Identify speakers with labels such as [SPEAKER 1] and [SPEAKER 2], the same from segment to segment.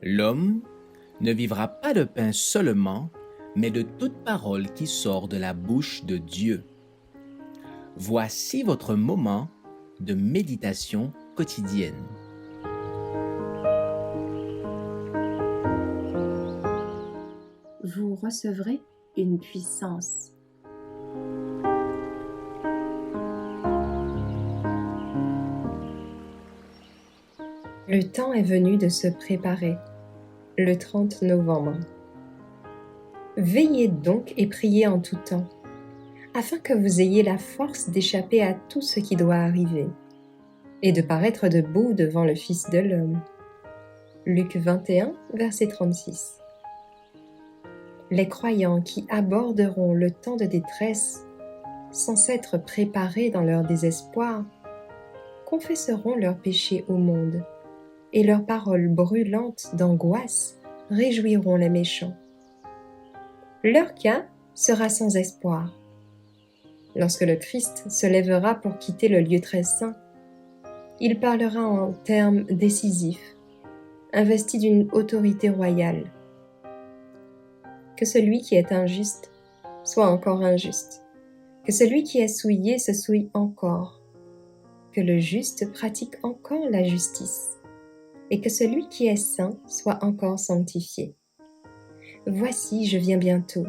[SPEAKER 1] L'homme ne vivra pas de pain seulement, mais de toute parole qui sort de la bouche de Dieu. Voici votre moment de méditation quotidienne.
[SPEAKER 2] Vous recevrez une puissance. Le temps est venu de se préparer. Le 30 novembre. Veillez donc et priez en tout temps, afin que vous ayez la force d'échapper à tout ce qui doit arriver, et de paraître debout devant le Fils de l'homme. Luc 21, verset 36. Les croyants qui aborderont le temps de détresse, sans s'être préparés dans leur désespoir, confesseront leurs péchés au monde, et leurs paroles brûlantes d'angoisse réjouiront les méchants. Leur cas sera sans espoir. Lorsque le Christ se lèvera pour quitter le lieu très saint, il parlera en termes décisifs, investi d'une autorité royale. Que celui qui est injuste soit encore injuste, que celui qui est souillé se souille encore, que le juste pratique encore la justice, et que celui qui est saint soit encore sanctifié. Voici, je viens bientôt,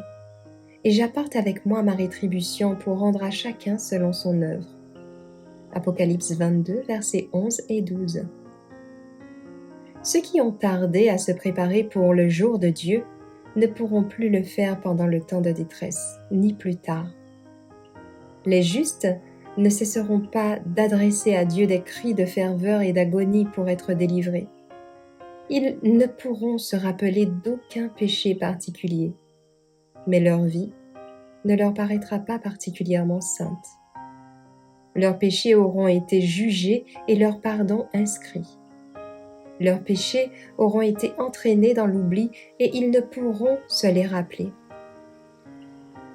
[SPEAKER 2] et j'apporte avec moi ma rétribution pour rendre à chacun selon son œuvre. Apocalypse 22, versets 11 et 12. Ceux qui ont tardé à se préparer pour le jour de Dieu ne pourront plus le faire pendant le temps de détresse, ni plus tard. Les justes ne cesseront pas d'adresser à Dieu des cris de ferveur et d'agonie pour être délivrés. Ils ne pourront se rappeler d'aucun péché particulier, mais leur vie ne leur paraîtra pas particulièrement sainte. Leurs péchés auront été jugés et leur pardon inscrit. Leurs péchés auront été entraînés dans l'oubli et ils ne pourront se les rappeler.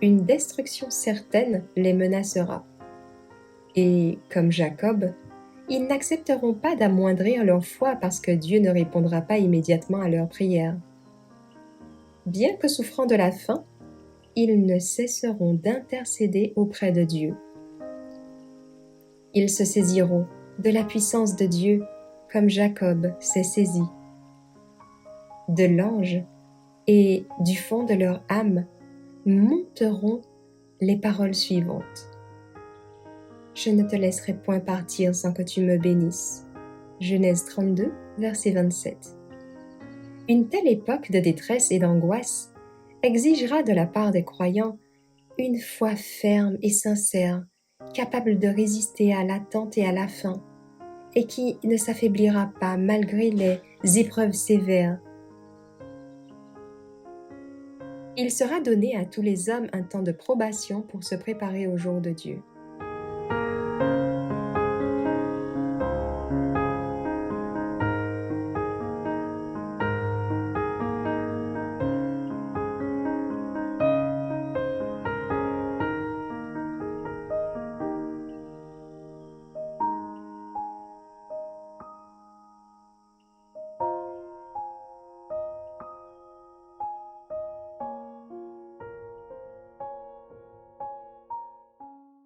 [SPEAKER 2] Une destruction certaine les menacera. Et, comme Jacob, ils n'accepteront pas d'amoindrir leur foi parce que Dieu ne répondra pas immédiatement à leurs prières. Bien que souffrant de la faim, ils ne cesseront d'intercéder auprès de Dieu. Ils se saisiront de la puissance de Dieu comme Jacob s'est saisi. De l'ange et du fond de leur âme monteront les paroles suivantes. Je ne te laisserai point partir sans que tu me bénisses. Genèse 32, verset 27. Une telle époque de détresse et d'angoisse exigera de la part des croyants une foi ferme et sincère, capable de résister à l'attente et à la faim, et qui ne s'affaiblira pas malgré les épreuves sévères. Il sera donné à tous les hommes un temps de probation pour se préparer au jour de Dieu.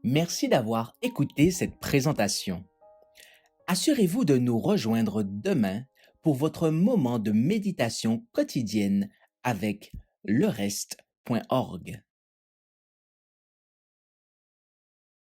[SPEAKER 1] Merci d'avoir écouté cette présentation. Assurez-vous de nous rejoindre demain pour votre moment de méditation quotidienne avec lereste.org.